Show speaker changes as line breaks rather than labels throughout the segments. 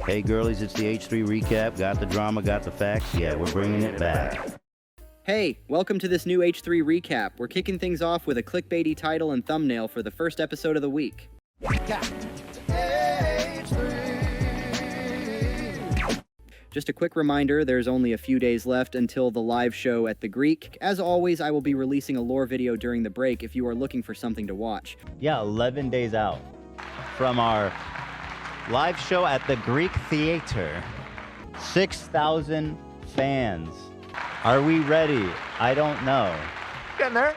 Hey girlies, it's the H3 recap. Got the drama, got the facts. Yeah, we're bringing it back.
Hey, welcome to this new H3 recap. We're kicking things off with a clickbaity title and thumbnail for the first episode of the week. Just a quick reminder, there's only a few days left until the live show at the Greek. As always, I will be releasing a lore video during the break if you are looking for something to watch.
Yeah, 11 days out from our live show at the Greek Theater. 6,000 fans. Are we ready? I don't know.
Getting there.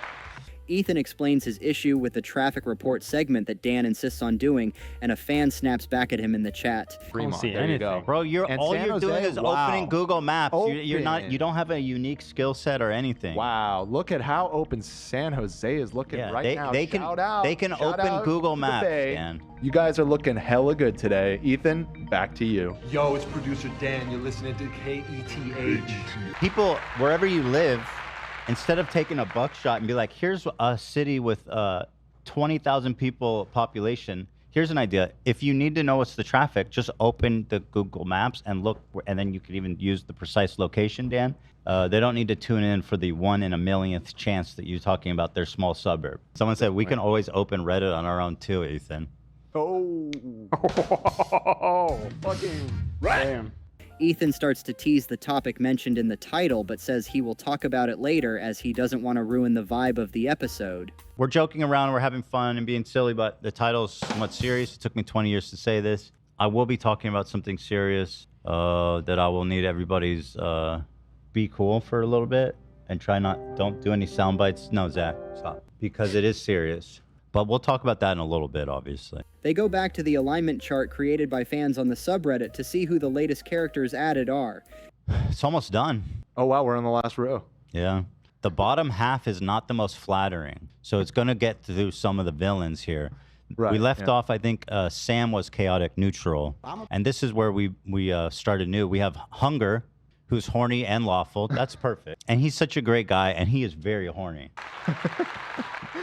Ethan explains his issue with the traffic report segment that Dan insists on doing, and a fan snaps back at him in the chat.
Fremont, there you go.
Bro, all you're doing is opening Google Maps. You don't have a unique skill set or anything.
Wow, look at how open San Jose is looking right now.
They can open Google Maps, Dan.
You guys are looking hella good today. Ethan, back to you.
Yo, it's producer Dan. You're listening to KETH.
People, wherever you live, instead of taking a buckshot and be like, here's a city with 20,000 people population, here's an idea. If you need to know what's the traffic, just open the Google Maps and look, and then you could even use the precise location, Dan. They don't need to tune in for the 1 in a millionth chance that you're talking about their small suburb. Someone said we can always open Reddit on our own too, Ethan.
Oh. Fucking damn.
Ethan starts to tease the topic mentioned in the title, but says he will talk about it later as he doesn't want to ruin the vibe of the episode.
We're joking around, we're having fun and being silly, but the title's somewhat serious. It took me 20 years to say this. I will be talking about something serious that I will need everybody's be cool for a little bit and don't do any sound bites. No, Zach, stop. Because it is serious. But we'll talk about that in a little bit, obviously.
They go back to the alignment chart created by fans on the subreddit to see who the latest characters added are.
It's almost done.
Oh, wow, we're on the last row.
Yeah. The bottom half is not the most flattering. So it's going to get through some of the villains here.
Right,
we left off, I think, Sam was chaotic neutral. And this is where we started new. We have Hunger, who's horny and lawful. That's perfect. And he's such a great guy, and he is very horny.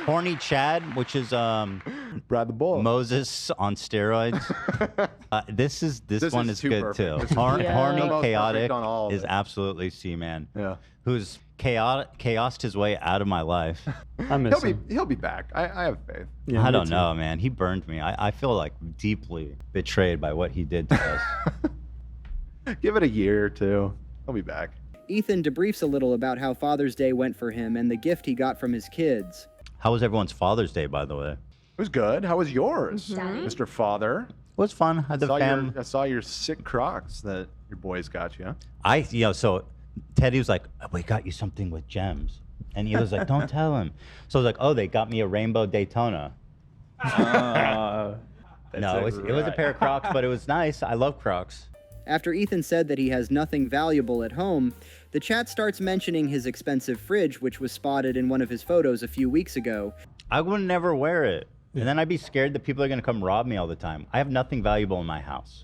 Horny Chad, which is
Brad the Bull.
Moses on steroids. This one is good
perfect.
too. Horny chaotic
is
is absolutely C-Man.
Yeah.
Who's chaosed his way out of my life.
I miss him.
He'll be back. I have faith.
Yeah,
I don't know, man. He burned me. I feel like deeply betrayed by what he did to us.
Give it a year or two. He'll be back.
Ethan debriefs a little about how Father's Day went for him and the gift he got from his kids.
How was everyone's Father's Day, by the way?
It was good. How was yours, Mr. Father?
It was fun.
I saw your sick Crocs that your boys got you.
So Teddy was like, we got you something with gems. And he was like, don't tell him. So I was like, oh, they got me a rainbow Daytona. No, it was a pair of Crocs, but it was nice. I love Crocs.
After Ethan said that he has nothing valuable at home, the chat starts mentioning his expensive fridge, which was spotted in one of his photos a few weeks ago.
I would never wear it. And then I'd be scared that people are going to come rob me all the time. I have nothing valuable in my house.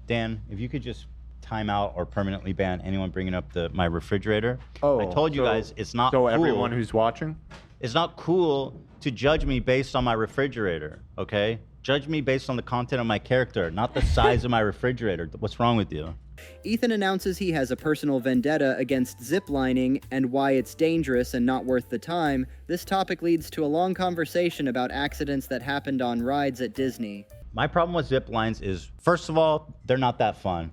Dan, if you could just time out or permanently ban anyone bringing up my refrigerator.
Oh,
I told you guys it's not
cool.
So
everyone who's watching?
It's not cool to judge me based on my refrigerator, okay? Judge me based on the content of my character, not the size of my refrigerator. What's wrong with you?
Ethan announces he has a personal vendetta against ziplining and why it's dangerous and not worth the time. This topic leads to a long conversation about accidents that happened on rides at Disney.
My problem with zip lines is, first of all, they're not that fun.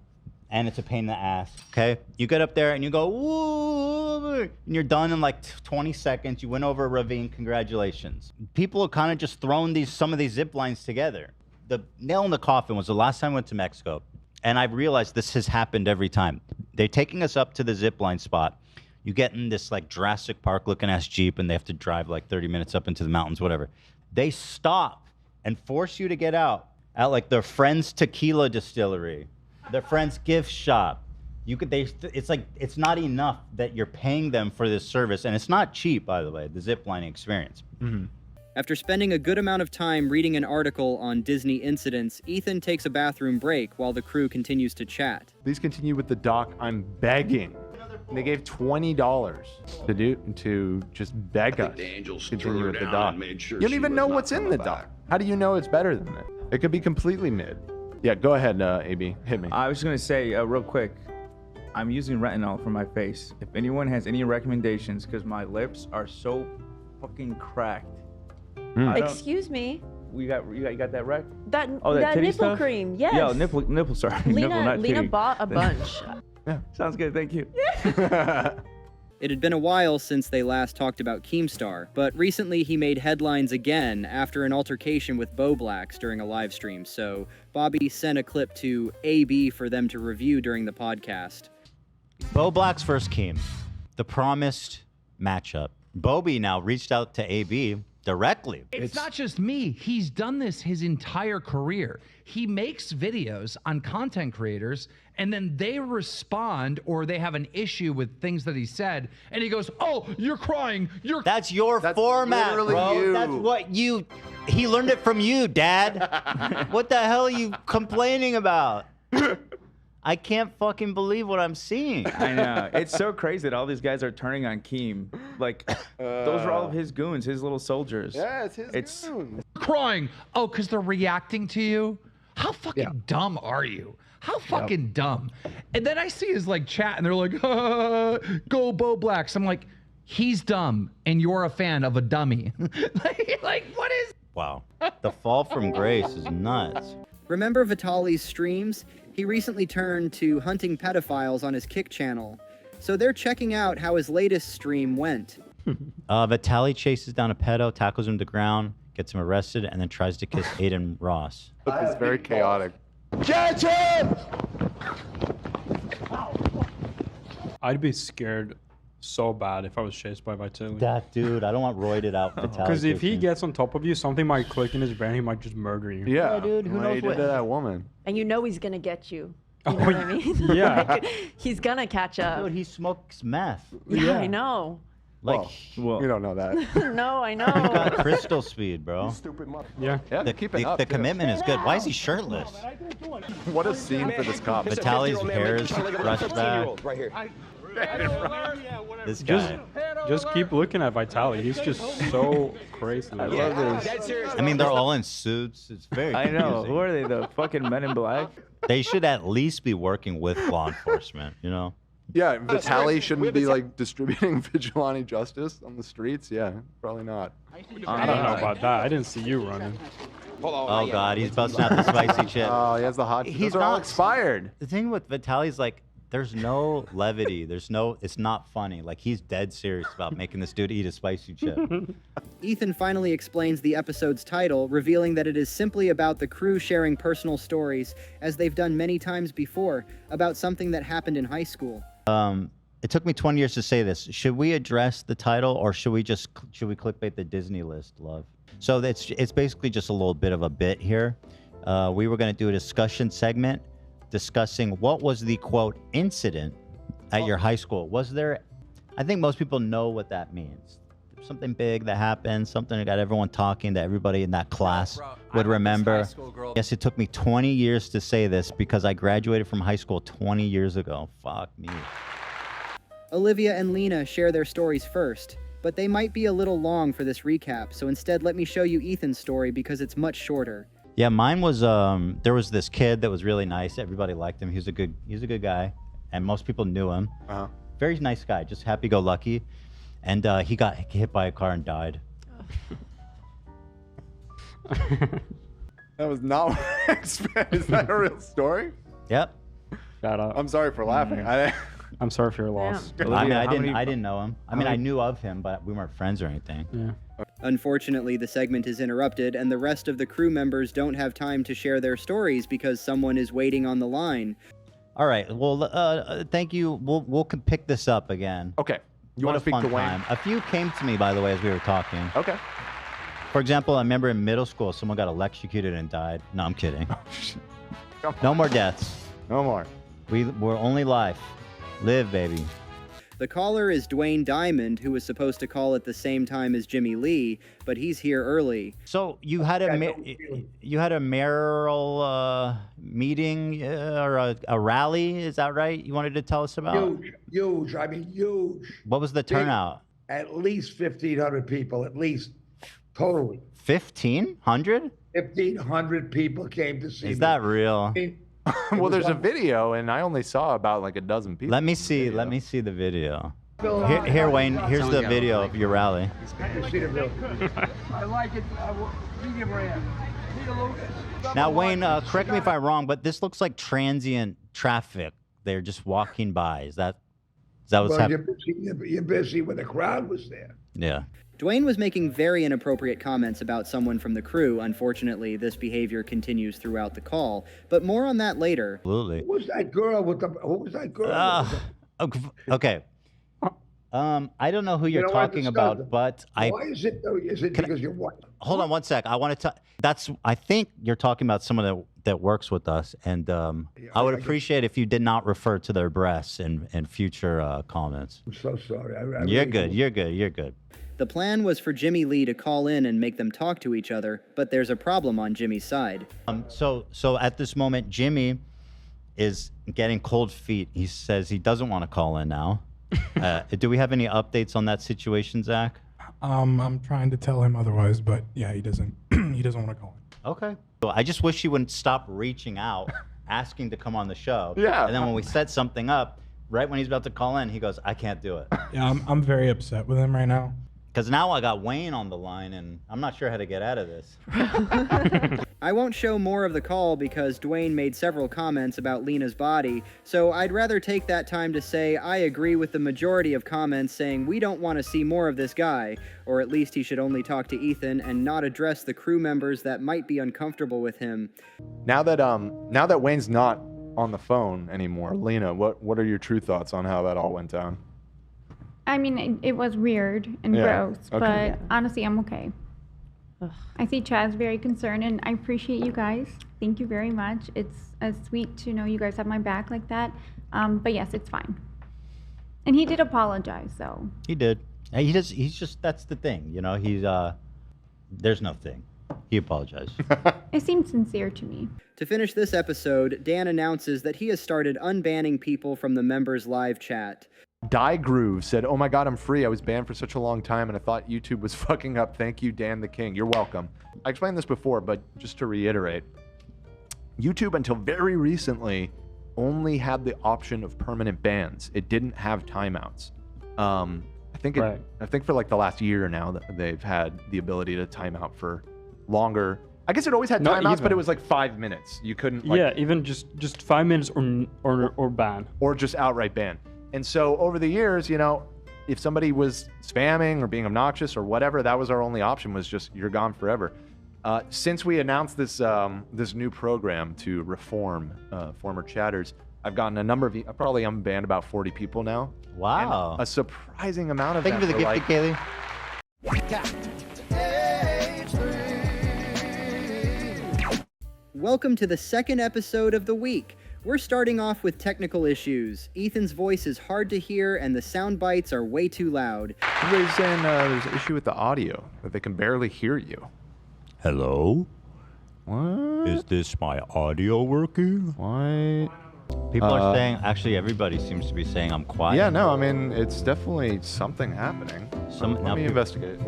And it's a pain in the ass, okay? You get up there and you go, woo, and you're done in like 20 seconds. You went over a ravine, congratulations. People have kind of just thrown some of these zip lines together. The nail in the coffin was the last time I went to Mexico. And I realized this has happened every time. They're taking us up to the zip line spot. You get in this like Jurassic Park looking ass Jeep and they have to drive like 30 minutes up into the mountains, whatever. They stop and force you to get out at like their friend's tequila distillery. Their friend's gift shop. It's not enough that you're paying them for this service, and it's not cheap, by the way, the ziplining experience.
Mm-hmm.
After spending a good amount of time reading an article on Disney incidents, Ethan takes a bathroom break while the crew continues to chat.
Please continue with the doc. I'm begging. They gave $20 to just beg us. Continue with the doc. You don't even know what's in the doc. How do you know it's better than it? It could be completely mid. Yeah, go ahead, AB. Hit me.
I was just gonna say real quick, I'm using retinol for my face. If anyone has any recommendations, because my lips are so fucking cracked.
Excuse me.
You got that rec?
That
that titty
nipple
stuff?
cream, yes.
Yo, nipple, sorry. Nipple, not
Lena
titty.
bought a bunch.
Yeah.
Sounds good, thank you.
It had been a while since they last talked about Keemstar, but recently he made headlines again after an altercation with Bo Blacks during a live stream, so Bobby sent a clip to AB for them to review during the podcast.
Bo Black's first Keem, the promised matchup. Bobby now reached out to AB directly.
It's not just me. He's done this his entire career. He makes videos on content creators, and then they respond or they have an issue with things that he said, and he goes, "Oh, you're crying.
That's your format, bro.
You.
That's what you... He learned it from you, Dad. What the hell are you complaining about? I can't fucking believe what I'm seeing.
I know. It's so crazy that all these guys are turning on Keem. Like, those are all of his goons, his little soldiers.
Yeah, it's his goons.
crying." Oh, because they're reacting to you? How fucking dumb are you? How fucking dumb? And then I see his like chat, and they're like, "Go Bo Blacks." I'm like, he's dumb, and you're a fan of a dummy. like, what is?
Wow. The fall from grace is nuts.
Remember Vitaly's streams? He recently turned to hunting pedophiles on his Kick channel, so they're checking out how his latest stream went.
Vitaly chases down a pedo, tackles him to the ground, gets him arrested, and then tries to kiss Aiden Ross.
It's very chaotic.
Catch him!
I'd be scared so bad if I was chased by Vitaly.
That dude, I don't want roided out Vitaly.
Because if he
chasing.
gets on top of you, something might click in his brain. He might just murder you.
Yeah,
dude, who knows
he did
what-
to that woman.
And you know he's gonna get you. You know what I mean?
Yeah.
Like, he's gonna catch up.
Dude, he smokes meth.
Yeah, I know.
Like,
Well, you don't know that.
No, I
he's got
know.
crystal speed, bro.
Yeah.
Yeah,
The,
keep it
the,
up.
the
too.
commitment is good. Why is he shirtless?
What a scene for this cop.
Vitaly's hair is brushed back.
Right here.
This guy.
Just keep looking at Vitaly. He's just so crazy.
I love this.
Dead serious.
I mean, they're all in suits. It's very
I know.
confusing.
Who are they? The fucking Men in Black?
They should at least be working with law enforcement, you know?
Yeah, Vitaly shouldn't be like distributing vigilante justice on the streets. Yeah, probably not.
I don't know about that. I didn't see you running.
Hold on.
Oh, God, he's busting out the spicy chip.
Oh, he has the hot.
He's
Those are all
not-
expired.
The thing with Vitaly's like, there's no levity. It's not funny. Like, he's dead serious about making this dude eat a spicy chip.
Ethan finally explains the episode's title, revealing that it is simply about the crew sharing personal stories, as they've done many times before, about something that happened in high school.
It took me 20 years to say this. Should we address the title, or should we clickbait the Disney list, love? So it's basically just a little bit of a bit here. We were going to do a discussion segment discussing what was the, quote, incident at your high school. Was there, I think most people know what that means. Something big that happened, something that got everyone talking, that everybody in that class would remember. Yes, it took me 20 years to say this because I graduated from high school 20 years ago. Fuck me.
Olivia and Lena share their stories first, but they might be a little long for this recap, so instead let me show you Ethan's story because it's much shorter.
Yeah, mine was there was this kid that was really nice. Everybody liked him. He was a good guy, and most people knew him. Very nice guy, just happy-go-lucky. And he got hit by a car and died.
That was not what I expected. Is that a real story?
Yep.
Shut up.
I'm sorry for laughing.
I'm sorry for your loss.
I mean, I
Olivia,
didn't know him. I mean, I knew of him, but we weren't friends or anything.
Yeah.
Unfortunately, the segment is interrupted, and the rest of the crew members don't have time to share their stories because someone is waiting on the line.
All right. Well, thank you. We'll pick this up again.
Okay. You
What
want
a
to speak
fun
to Wayne?
time. A few came to me, by the way, as we were talking.
Okay.
For example, I remember in middle school, someone got electrocuted and died. No, I'm kidding.
Come
No more deaths.
No more.
We're only life. Live, baby.
The caller is Dwayne Diamond, who was supposed to call at the same time as Jimmy Lee, but he's here early.
So you had a mayoral meeting or a rally, is that right? You wanted to tell us about?
Huge. I mean, huge.
What was the turnout?
At least 1,500 people, at least, totally.
1,500?
1,500 people came to see me.
Is that real?
Well, there's a video, and I only saw about like a dozen people.
Let me see the video. Here, Wayne. Here's the video of your rally.
I like it. Medium rare.
Now, Wayne, correct me if I'm wrong, but this looks like transient traffic. They're just walking by. Is that what's happening?
You're busy when the crowd was there.
Yeah.
Dwayne was making very inappropriate comments about someone from the crew. Unfortunately, this behavior continues throughout the call, but more on that later.
Absolutely.
Who was that girl with the? Who was that girl?
Okay. I don't know who you're talking about, but
Why is it though? Is it because you're white?
Hold on one sec. I want to. I think you're talking about someone that works with us, and I would appreciate if you did not refer to their breasts in future comments.
I'm so sorry.
You're good. You're good. You're good.
The plan was for Jimmy Lee to call in and make them talk to each other, but there's a problem on Jimmy's side.
So at this moment, Jimmy is getting cold feet. He says he doesn't want to call in now. Do we have any updates on that situation, Zach?
I'm trying to tell him otherwise, but yeah, he doesn't. He doesn't want to call in.
Okay. So I just wish he wouldn't stop reaching out, asking to come on the show.
Yeah.
And then when we set something up, right when he's about to call in, he goes, "I can't do it."
Yeah, I'm very upset with him right now.
Because now I got Wayne on the line, and I'm not sure how to get out of this.
I won't show more of the call because Dwayne made several comments about Lena's body, so I'd rather take that time to say I agree with the majority of comments saying we don't want to see more of this guy, or at least he should only talk to Ethan and not address the crew members that might be uncomfortable with him.
Now that Wayne's not on the phone anymore, Lena, what are your true thoughts on how that all went down?
I mean, it was weird and gross, but honestly, I'm okay. I see Chaz very concerned, and I appreciate you guys. Thank you very much. It's sweet to know you guys have my back like that. But yes, it's fine. And he did apologize, so.
He did. He's just, that's the thing, you know, there's no thing. He apologized.
It seemed sincere to me.
To finish this episode, Dan announces that he has started unbanning people from the members' live chat.
Die Groove said, "Oh my God, I'm free. I was banned for such a long time, and I thought YouTube was fucking up. Thank you, Dan the King. You're welcome." I explained this before, but just to reiterate, YouTube until very recently only had the option of permanent bans. It didn't have timeouts. I think for like the last year now that they've had the ability to time out for longer. I guess it always had timeouts, but it was like 5 minutes. You couldn't. Like,
even just 5 minutes or ban,
or just outright ban. And so over the years, you know, if somebody was spamming or being obnoxious or whatever, that was our only option, was just you're gone forever. Since we announced this this new program to reform former chatters, I've gotten a number of, I probably unbanned about 40 people now.
Wow.
And a surprising amount of
Thank you for the gift, Kaylee.
Welcome to the second episode of the week. We're starting off with technical issues. Ethan's voice is hard to hear and the sound bites are way too loud.
Everybody's saying there's an issue with the audio, that they can barely hear you.
Hello?
What?
Is this my audio working?
What?
People are saying, actually everybody seems to be saying I'm quiet.
Yeah, no, I mean, it's definitely something happening. Let me investigate.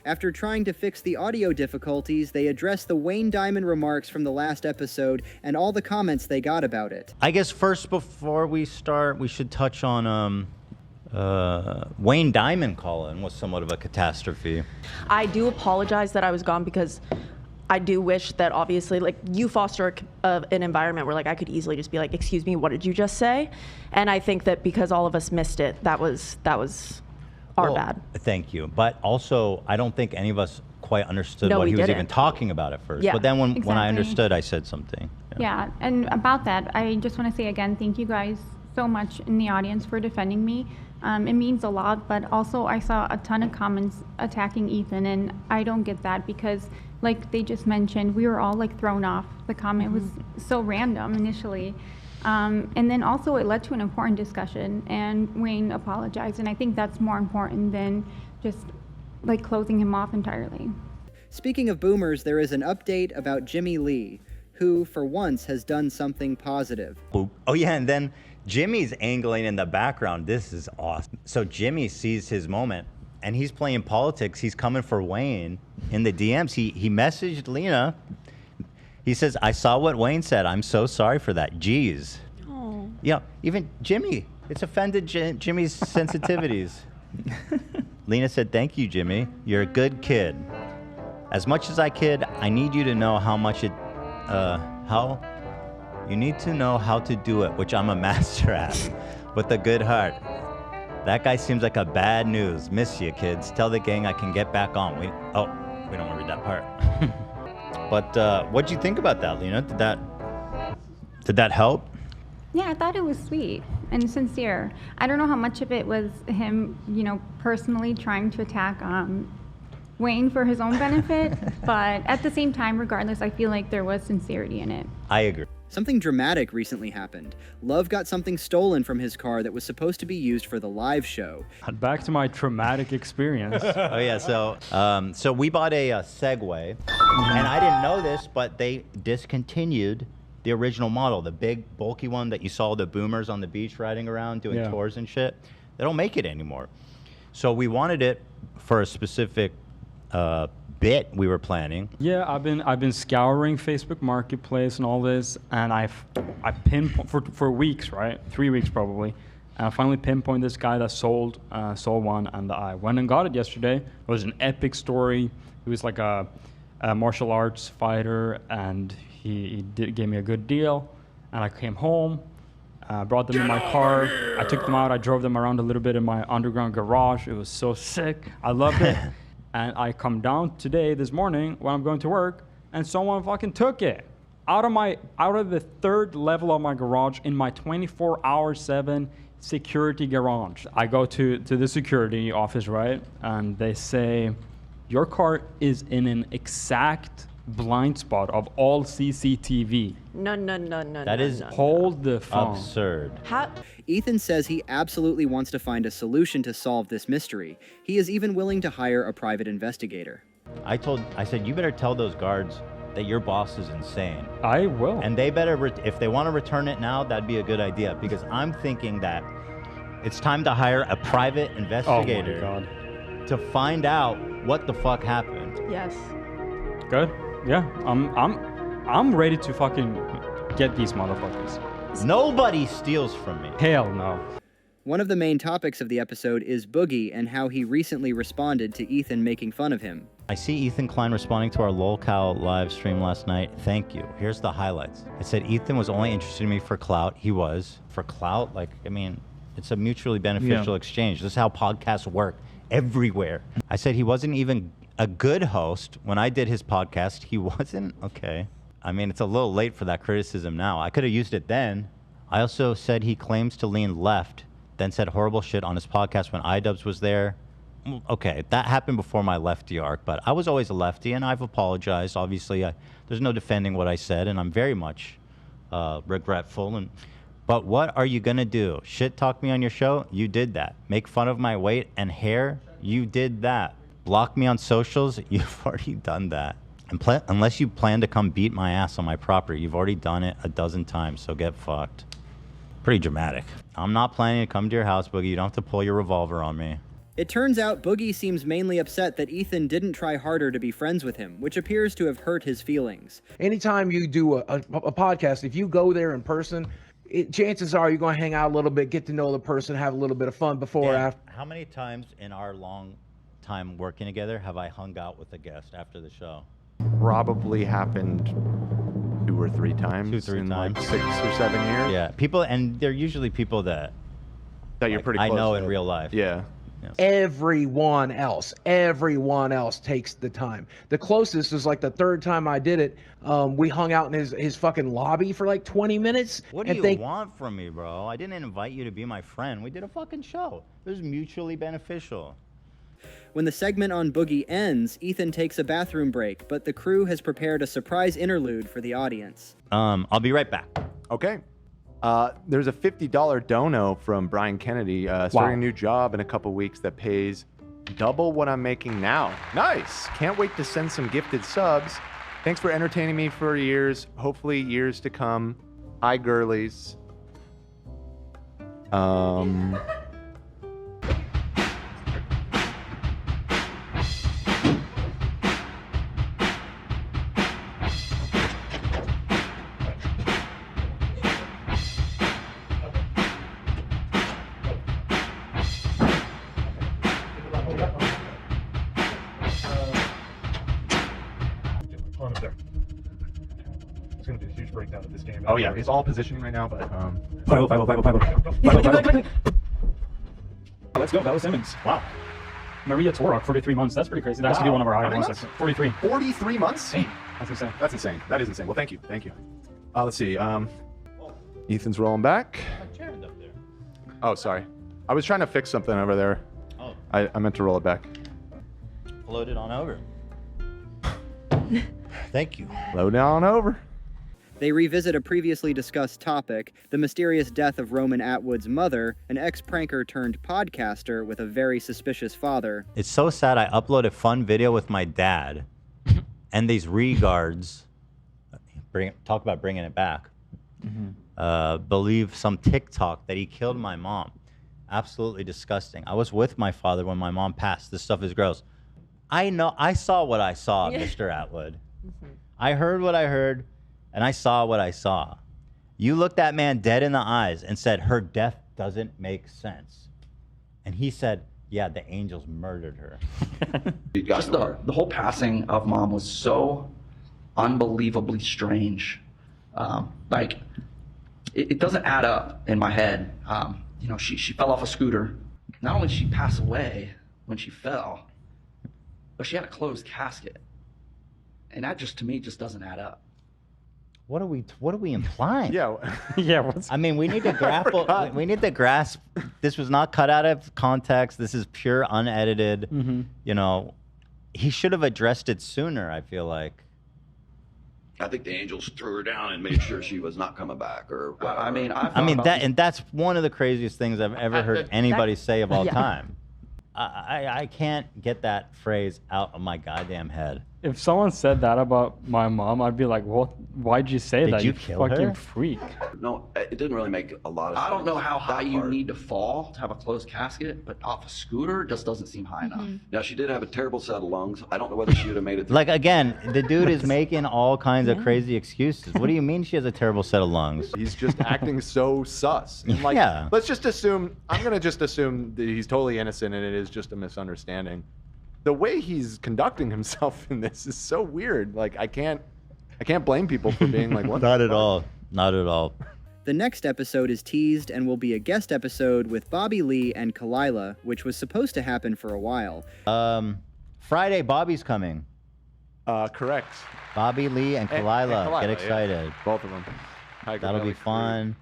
After trying to fix the audio difficulties, they address the Wayne Diamond remarks from the last episode and all the comments they got about it.
I guess first, before we start, we should touch on Wayne Diamond call-in was somewhat of a catastrophe.
I do apologize that I was gone because I do wish that obviously, like, you foster an environment where, like, I could easily just be like, "Excuse me, what did you just say?" And I think that because all of us missed it, that was our bad.
Thank you. But also, I don't think any of us quite understood what he was even talking about at first.
Yeah,
but then when I understood, I said something.
Yeah, and about that, I just want to say again, thank you guys so much in the audience for defending me. It means a lot, but also I saw a ton of comments attacking Ethan, and I don't get that because, like they just mentioned, we were all like thrown off. The comment was so random initially. And then also it led to an important discussion, and Wayne apologized, and I think that's more important than just like closing him off entirely.
Speaking of boomers, there is an update about Jimmy Lee, who for once has done something positive.
Oh yeah, and then Jimmy's angling in the background. This is awesome. So Jimmy sees his moment, and he's playing politics. He's coming for Wayne in the DMs. He messaged Lena, He says, I saw what Wayne said. I'm so sorry for that. Jeez.
Oh.
Yeah, even Jimmy. It's offended Jimmy's sensitivities. Lena said, thank you, Jimmy. You're a good kid. As much as I kid, I need you to know how much it, you need to know how to do it, which I'm a master at, with a good heart. That guy seems like a bad news. Miss you, kids. Tell the gang I can get back on. We don't want to read that part. But what'd you think about that, Lena? Did that help?
Yeah, I thought it was sweet and sincere. I don't know how much of it was him, personally trying to attack Wayne for his own benefit, but at the same time, regardless, I feel like there was sincerity in it.
I agree.
Something dramatic recently happened. Love got something stolen from his car that was supposed to be used for the live show.
Back to my traumatic experience.
Oh yeah, so we bought a Segway, and I didn't know this, but they discontinued the original model, the big bulky one that you saw the boomers on the beach riding around doing tours and shit. They don't make it anymore. So we wanted it for a specific bit we were planning.
Yeah, I've been scouring Facebook Marketplace and all this, and I pinpoint for weeks, right? 3 weeks probably. And I finally pinpointed this guy that sold one, and I went and got it yesterday. It was an epic story. He was like a martial arts fighter, and he gave me a good deal. And I came home, brought them in my car. I took them out. I drove them around a little bit in my underground garage. It was so sick. I loved it. And I come down this morning when I'm going to work, and someone fucking took it out of the third level of my garage in my 24/7 security garage. I go to the security office, right? And they say, your car is in an exact blind spot of all CCTV.
No.
That is
hold the phone.
Absurd.
How?
Ethan says he absolutely wants to find a solution to solve this mystery. He is even willing to hire a private investigator.
I said, you better tell those guards that your boss is insane.
I will.
And they better, if they want to return it now, that'd be a good idea, because I'm thinking that it's time to hire a private investigator to find out what the fuck happened.
Yes.
Good. Yeah, I'm ready to fucking get these motherfuckers.
Nobody steals from me.
Hell no.
One of the main topics of the episode is Boogie and how he recently responded to Ethan making fun of him.
I see Ethan Klein responding to our LolCow live stream last night. Thank you. Here's the highlights. It said Ethan was only interested in me for clout. He was. For clout? It's a mutually beneficial exchange. This is how podcasts work everywhere. I said he wasn't even a good host. When I did his podcast, he wasn't? Okay. It's a little late for that criticism now. I could have used it then. I also said he claims to lean left, then said horrible shit on his podcast when iDubbbz was there. Okay, that happened before my lefty arc, but I was always a lefty, and I've apologized. Obviously, there's no defending what I said, and I'm very much regretful. But what are you going to do? Shit talk me on your show? You did that. Make fun of my weight and hair? You did that. Block me on socials? You've already done that. And unless you plan to come beat my ass on my property, you've already done it a dozen times, so get fucked. Pretty dramatic. I'm not planning to come to your house, Boogie. You don't have to pull your revolver on me.
It turns out Boogie seems mainly upset that Ethan didn't try harder to be friends with him, which appears to have hurt his feelings.
Anytime you do a podcast, if you go there in person, chances are you're going to hang out a little bit, get to know the person, have a little bit of fun before or after.
How many times in our long time working together have I hung out with a guest after the show?
Probably happened 2 or 3 times in like 6 or 7 years.
Yeah, people, and they're usually people that
you're pretty close
I know
with.
in real life.
Yeah.
Everyone else takes the time. The closest is like the 3rd time I did it. We hung out in his fucking lobby for like 20 minutes.
What do you want from me, bro? I didn't invite you to be my friend. We did a fucking show. It was mutually beneficial.
When the segment on Boogie ends, Ethan takes a bathroom break, but the crew has prepared a surprise interlude for the audience.
I'll be right back.
Okay. There's a $50 dono from Brian Kennedy, starting a new job in a couple weeks that pays double what I'm making now. Nice. Can't wait to send some gifted subs. Thanks for entertaining me for years. Hopefully years to come. Hi, girlies.
of this game.
Oh yeah, it's all positioning right now, but
5-0. Let's go, Bella Simmons. Wow. Maria Torok, 43 months. That's pretty crazy. That has to be one of our higher ones. 43.
43 months?
Damn, that's insane.
That's insane. That is insane. Well, thank you. Thank you. Let's see. Ethan's rolling back. Oh, sorry. I was trying to fix something over there.
Oh.
I meant to roll it back.
Load it on over. Thank you.
Load it on over.
They revisit a previously discussed topic, the mysterious death of Roman Atwood's mother, an ex-pranker turned podcaster with a very suspicious father.
It's so sad. I uploaded fun video with my dad, and these regards, talk about bringing it back, believe some TikTok that he killed my mom. Absolutely disgusting. I was with my father when my mom passed. This stuff is gross. I know. I saw what I saw, Mr. Atwood. I heard what I heard. And I saw what I saw. You looked that man dead in the eyes and said, her death doesn't make sense. And he said, yeah, the angels murdered her.
Just the whole passing of mom was so unbelievably strange. Like, it doesn't add up in my head. You know, she fell off a scooter. Not only did she pass away when she fell, but she had a closed casket. And that just, to me, just doesn't add up.
What are we implying?
Yeah.
Yeah.
I mean, we need to grapple. We need to grasp. This was not cut out of context. This is pure, unedited. You know, he should have addressed it sooner. I feel like.
I think the angels threw her down and made sure she was not coming back, or whatever.
I mean,
and that's one of the craziest things I've ever heard anybody say of all time. I can't get that phrase out of my goddamn head.
If someone said that about my mom, I'd be like, "What? Why'd you say that?
You kill
fucking
her?
Freak."
No, it didn't really make a lot of sense.
I don't know how high you need to fall to have a closed casket, but off a scooter just doesn't seem high enough.
Now, she did have a terrible set of lungs. I don't know whether she would have made it.
Like, again, the dude is making all kinds of crazy excuses. What do you mean she has a terrible set of lungs?
He's just acting so sus. And like,
Yeah.
let's just assume, I'm going to just assume that he's totally innocent and it is just a misunderstanding. The way he's conducting himself in this is so weird. Like, I can't blame people for being like, what?
Not at all. Not at all.
The next episode is teased and will be a guest episode with Bobby Lee and Kalila, which was supposed to happen for a while.
Friday, Bobby's coming.
Correct.
Bobby Lee and Kalila. Get excited.
Yeah. Both of them.
That'll be fun.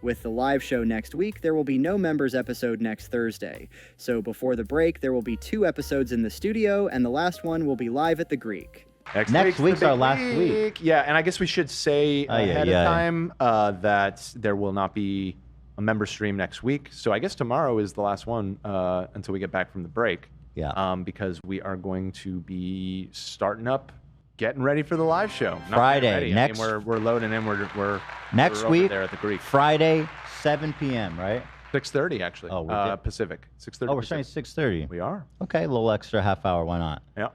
With the live show next week, there will be no members episode next Thursday. So before the break, there will be 2 episodes in the studio, and the last one will be live at the Greek.
Next week's our last week.
Yeah, and I guess we should say ahead of time that there will not be a member stream next week. So I guess tomorrow is the last one until we get back from the break.
Yeah.
Because we are going to be starting up, getting ready for the live show. Not
Friday,
ready.
next.
I mean, we're loading in. We're
next
over
week.
there at the Greek.
Friday, 7 p.m. Right?
6:30 actually.
Oh,
Pacific. 6:30.
Oh, we're starting 6:30.
We are.
Okay, a little extra half hour. Why not?
Yeah.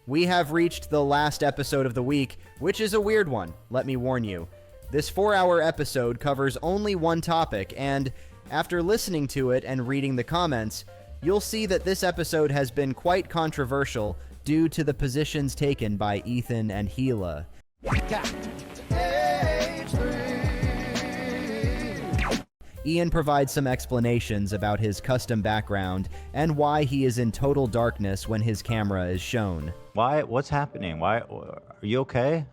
We have reached the last episode of the week, which is a weird one, let me warn you. This 4-hour episode covers only one topic, and after listening to it and reading the comments, you'll see that this episode has been quite controversial due to the positions taken by Ethan and Gila. Ian provides some explanations about his custom background and why he is in total darkness when his camera is shown.
Why? What's happening? Why? Are you okay?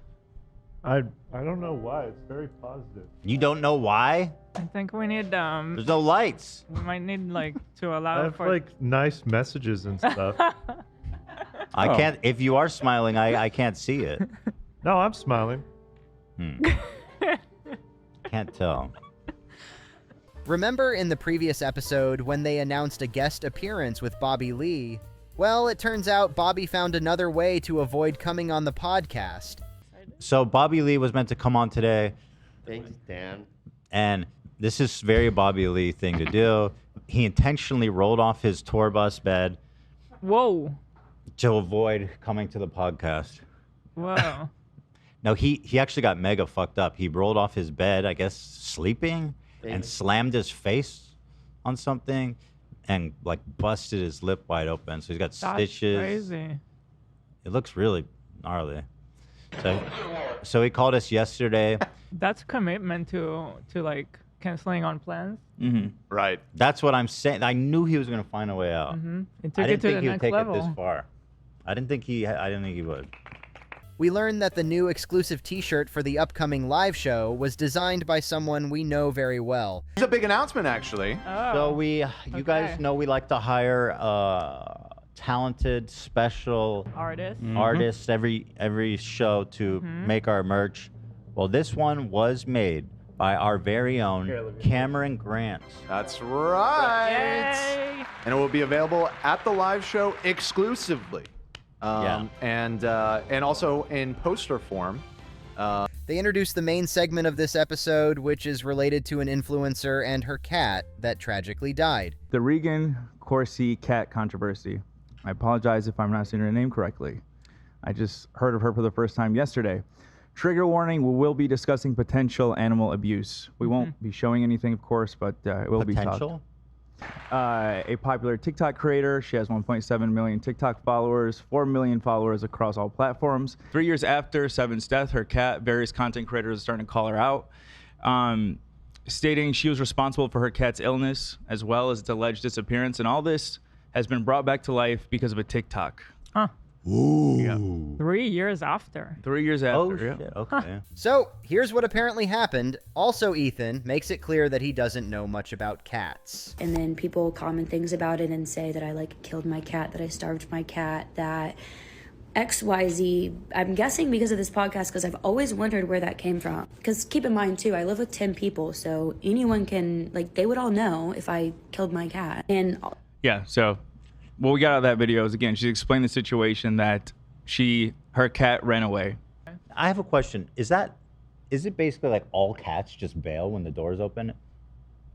I don't know why. It's very positive.
You don't know why?
I think we need
There's no lights.
we might need like to
I
allow
have
for
like nice messages and stuff.
I can't. If you are smiling, I can't see it.
No, I'm smiling.
Can't tell.
Remember in the previous episode when they announced a guest appearance with Bobby Lee? Well, it turns out Bobby found another way to avoid coming on the podcast.
So Bobby Lee was meant to come on today.
Thanks, Dan.
And this is very Bobby Lee thing to do. He intentionally rolled off his tour bus bed.
Whoa.
To avoid coming to the podcast.
Whoa.
No, he actually got mega fucked up. He rolled off his bed, I guess, sleeping, and slammed his face on something and like busted his lip wide open. So he's got
That's
stitches.
crazy.
It looks really gnarly. So So he called us yesterday.
That's commitment to like canceling on plans.
Right.
That's what I'm saying. I knew he was gonna find a way out.
It
I
took it
didn't
to
think
the
he would
next
take
level.
it this far. I didn't think he would.
We learned that the new exclusive t-shirt for the upcoming live show was designed by someone we know very well.
It's a big announcement, actually.
So you guys know we like to hire talented, special artists every show to make our merch. Well, this one was made by our very own Cameron Grant.
That's right. And it will be available at the live show exclusively. And also in poster form.
They introduced the main segment of this episode, which is related to an influencer and her cat that tragically died.
The Regan Corsi cat controversy. I apologize if I'm not saying her name correctly. I just heard of her for the first time yesterday. Trigger warning, we will be discussing potential animal abuse. We won't be showing anything, of course, but it will be talked. A popular TikTok creator. She has 1.7 million TikTok followers, 4 million followers across all platforms. 3 years after Seven's death, her cat, various content creators are starting to call her out, stating she was responsible for her cat's illness as well as its alleged disappearance. And all this has been brought back to life because of a TikTok.
Huh.
Ooh.
Yeah.
3 years after.
3 years after.
Oh, shit. Okay.
So, here's what apparently happened. Also, Ethan makes it clear that he doesn't know much about cats.
And then people comment things about it and say that I like killed my cat, that I starved my cat, that XYZ. I'm guessing because of this podcast, because I've always wondered where that came from. Because keep in mind too, I live with 10 people, so anyone can, like, they would all know if I killed my cat. And
Yeah, so what we got out of that video is, again, she explained the situation that her cat ran away.
I have a question. Is it basically like all cats just bail when the doors open?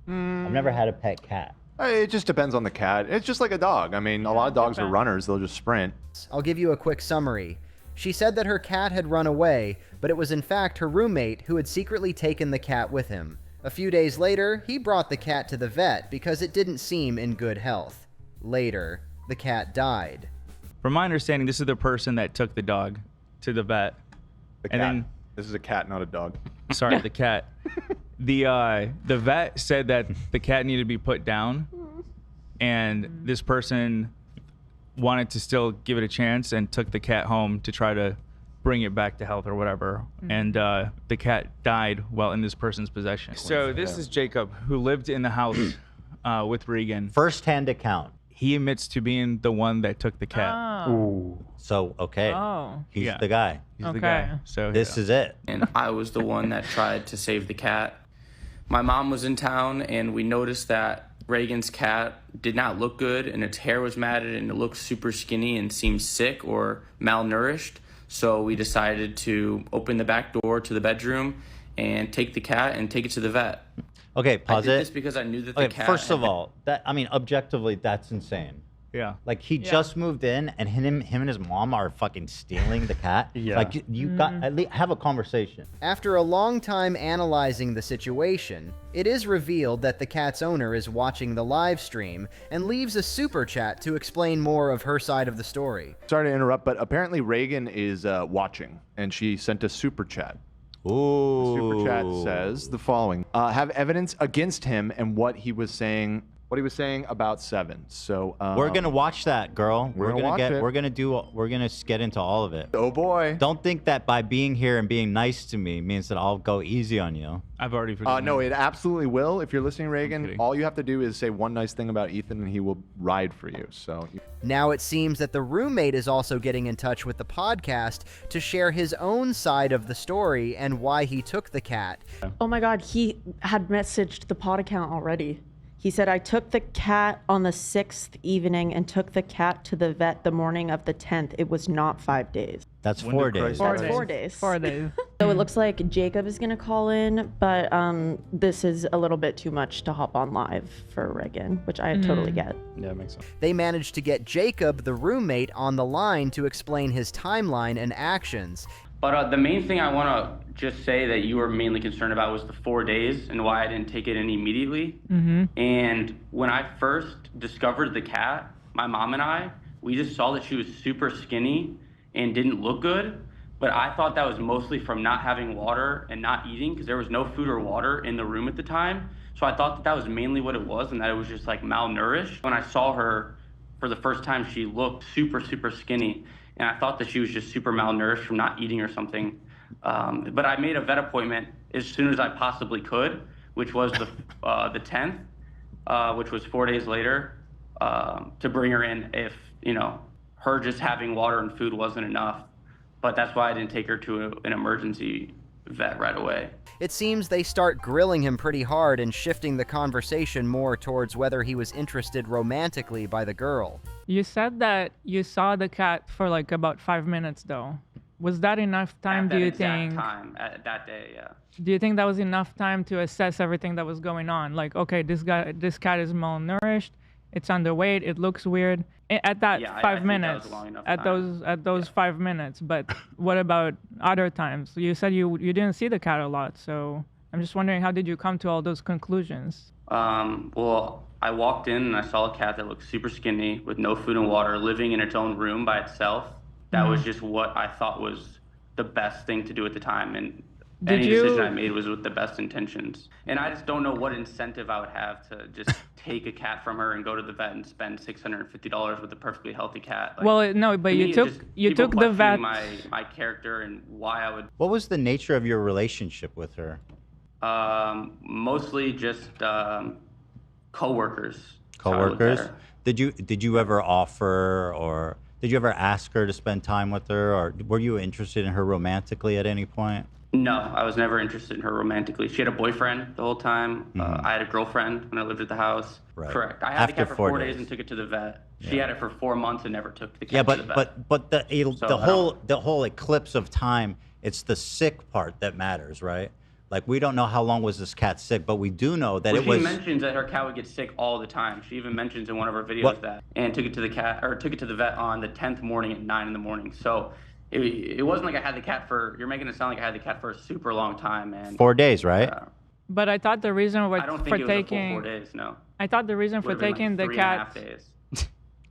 I've never had a pet cat.
It just depends on the cat. It's just like a dog. I mean, a lot of dogs are runners. They'll just sprint.
I'll give you a quick summary. She said that her cat had run away, but it was in fact her roommate who had secretly taken the cat with him. A few days later, he brought the cat to the vet because it didn't seem in good health. Later, the cat died.
From my understanding, this is the person that took the dog to the vet.
The cat. This is a cat, not a dog.
Sorry, the cat. The vet said that the cat needed to be put down, and this person wanted to still give it a chance and took the cat home to try to bring it back to health or whatever. And the cat died while in this person's possession. So this is Jacob, who lived in the house with Regan.
First-hand account.
He admits to being the one that took the cat.
Ooh. So, okay.
Oh.
He's the guy.
He's the guy. So
this is it.
And I was the one that tried to save the cat. My mom was in town, and we noticed that Reagan's cat did not look good, and its hair was matted, and it looked super skinny and seemed sick or malnourished. So we decided to open the back door to the bedroom and take the cat and take it to the vet.
Okay, pause
I did
it.
this because I knew that the cat.
First of
had-
all, objectively, that's insane.
Yeah.
Like he just moved in, and him and his mom are fucking stealing the cat.
Yeah.
Like you got at least have a conversation.
After a long time analyzing the situation, it is revealed that the cat's owner is watching the live stream and leaves a super chat to explain more of her side of the story.
Sorry to interrupt, but apparently Reagan is watching, and she sent a super chat.
Ooh.
The super chat says the following: have evidence against him and what he was saying about Seven. So
We're gonna watch that, girl.
We're gonna watch it.
We're gonna get into all of it.
Oh boy!
Don't think that by being here and being nice to me means that I'll go easy on you.
I've already forgiven
no, it absolutely will. If you're listening, Reagan, all you have to do is say one nice thing about Ethan, and he will ride for you. So.
Now it seems that the roommate is also getting in touch with the podcast to share his own side of the story and why he took the cat.
Oh my God, he had messaged the pod account already. He said, I took the cat on the 6th evening and took the cat to the vet the morning of the 10th. It was not 5 days.
That's 4 days.
That's 4 days.
4 days.
So it looks like Jacob is going to call in, but this is a little bit too much to hop on live for Reagan, which I totally get.
Yeah, it makes sense.
They managed to get Jacob, the roommate, on the line to explain his timeline and actions.
But the main thing I want to just say that you were mainly concerned about was the 4 days and why I didn't take it in immediately. And when I first discovered the cat, my mom and I, we just saw that she was super skinny and didn't look good. but I thought that was mostly from not having water and not eating because there was no food or water in the room at the time. So I thought that that was mainly what it was and that it was just like malnourished. When I saw her for the first time, she looked super, super skinny. And I thought that she was just super malnourished from not eating or something. But I made a vet appointment as soon as I possibly could, which was the 10th, which was 4 days later, to bring her in if, you know, her just having water and food wasn't enough. But that's why I didn't take her to an emergency vet right away.
It seems they start grilling him pretty hard and shifting the conversation more towards whether he was interested romantically by the girl.
You said that you saw the cat for like about 5 minutes, though. Was that enough time,
At that
do you
exact
think?
time, at that day, yeah.
Do you think that was enough time to assess everything that was going on? Like, okay, this cat is malnourished, it's underweight, it looks weird. At that
Yeah, I
5
think that
minutes,
was long enough
at
time.
those 5 minutes. But what about other times? You said you didn't see the cat a lot, so I'm just wondering, how did you come to all those conclusions?
Well, I walked in and I saw a cat that looked super skinny with no food and water, living in its own room by itself. That was just what I thought was the best thing to do at the time. And any decision I made was with the best intentions. And I just don't know what incentive I would have to just take a cat from her and go to the vet and spend $650 with a perfectly healthy cat. Like,
Well, no, but
to me,
you
it's
took
just
you
people
took the vet.
questioning my character and why I would.
What was the nature of your relationship with her?
Mostly just coworkers.
Coworkers? Did you ever offer or did you ever ask her to spend time with her, or were you interested in her romantically at any point?
No, I was never interested in her romantically. She had a boyfriend the whole time. I had a girlfriend when I lived at the house.
Right.
Correct. I had the
After
cat for
4
4 days
days.
and took it to the vet. She had it for 4 months and never took the cat
Yeah,
to the vet.
but the
So,
the whole eclipse of time, it's the sick part that matters, right? Like, we don't know how long was this cat sick, but we do know that
Well,
it was.
she mentions that her cat would get sick all the time. She even mentions in one of her videos
What?
that, and took it to the vet on the 10th morning at 9 in the morning. So it wasn't like I had the cat for. You're making it sound like I had the cat for a super long time, man.
4 days, right?
But I thought the reason
I don't think
for
it was a full
taking
4 days. No.
I thought the reason for
Would've been
taking
like
the
3.5
cat.
days.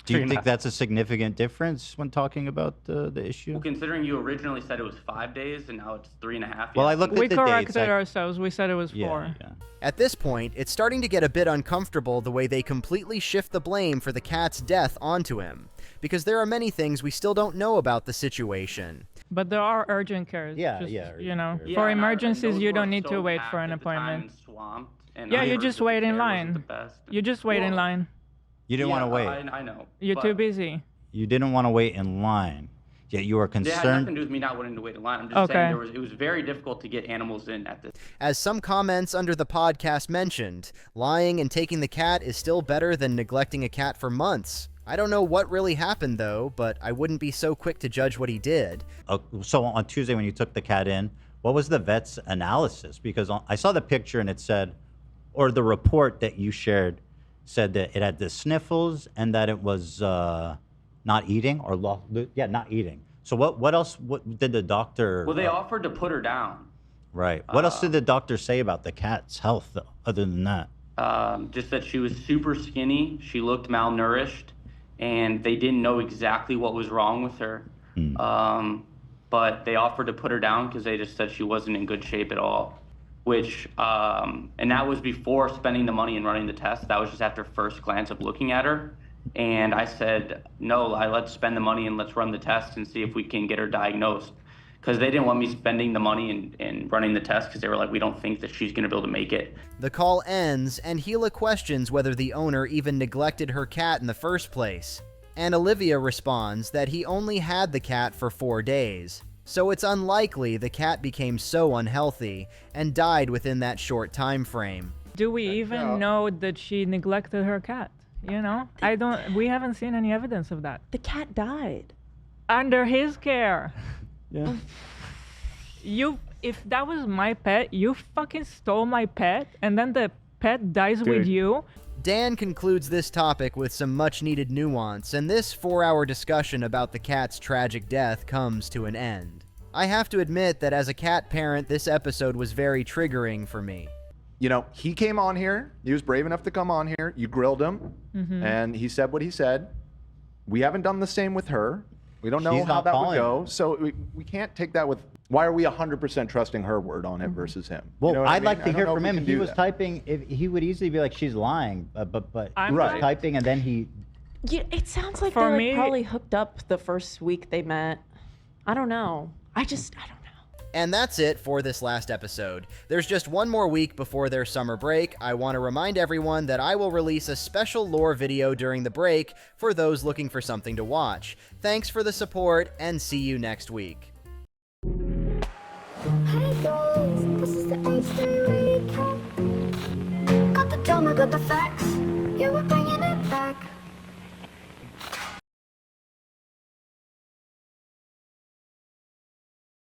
Do you think that's a significant difference when talking about the issue?
Well, considering you originally said it was 5 days and now it's 3.5.
Well, I looked at
We
the
corrected
dates.
ourselves. We said it was 4.
At this point, it's starting to get a bit uncomfortable the way they completely shift the blame for the cat's death onto him, because there are many things we still don't know about the situation.
But there are urgent cares.
Yeah,
just,
yeah,
You know,
Yeah,
for
and
emergencies,
those
you
were
don't need to
so
wait
packed
for an
at the time
appointment.
and swamped, and
Yeah,
I
you
heard
just
that the
wait in
care wasn't
line.
the best.
You just wait in
Well,
line.
You didn't want to wait.
I know.
You're
but
too busy.
You didn't want to wait in line, yet you were
It had nothing
concerned.
to do with me not wanting to wait in line. I'm just
Okay.
saying it was very difficult to get animals in at this.
As some comments under the podcast mentioned, lying and taking the cat is still better than neglecting a cat for months. I don't know what really happened though, but I wouldn't be so quick to judge what he did.
So on Tuesday when you took the cat in, what was the vet's analysis? Because I saw the picture and it said, or the report that you shared said that it had the sniffles and that it was not eating or not eating. So what else? What did the doctor?
Well, they offered to put her down.
Right. What else did the doctor say about the cat's health though, other than that?
Just that she was super skinny. She looked malnourished, and they didn't know exactly what was wrong with her. But they offered to put her down because they just said she wasn't in good shape at all. Which, and that was before spending the money and running the test. That was just after first glance of looking at her. And I said, no, let's spend the money and let's run the test and see if we can get her diagnosed. Because they didn't want me spending the money and running the test because they were like, we don't think that she's going to be able to make it.
The call ends, and Gila questions whether the owner even neglected her cat in the first place. And Olivia responds that he only had the cat for 4 days, so it's unlikely the cat became so unhealthy and died within that short time frame.
Do we even know that she neglected her cat? You know, we haven't seen any evidence of that.
The cat died.
Under his care.
Yeah.
If that was my pet, you fucking stole my pet, and then the pet dies with you.
Dan concludes this topic with some much-needed nuance, and this 4-hour discussion about the cat's tragic death comes to an end. I have to admit that as a cat parent, this episode was very triggering for me.
You know, he came on here. He was brave enough to come on here. You grilled him,
Mhm.
and he said what he said. We haven't done the same with her. We don't know
She's
how
not
that would
calling.
go. So we can't take that with, why are we 100% trusting her word on it versus him?
Well,
You know what I
I'd like
mean?
to
I don't
hear
know
from
we
him.
can
If he
do
was
that.
typing, he would easily be like, she's lying. But he was
Right.
typing and then he.
Yeah, it sounds like
For
they're
me-
probably hooked up the first week they met. I don't know. I don't know.
And that's it for this last episode. There's just one more week before their summer break. I want to remind everyone that I will release a special lore video during the break for those looking for something to watch. Thanks for the support, and see you next week.
Hey guys, this is the H3 recap. Got the drama, got the facts.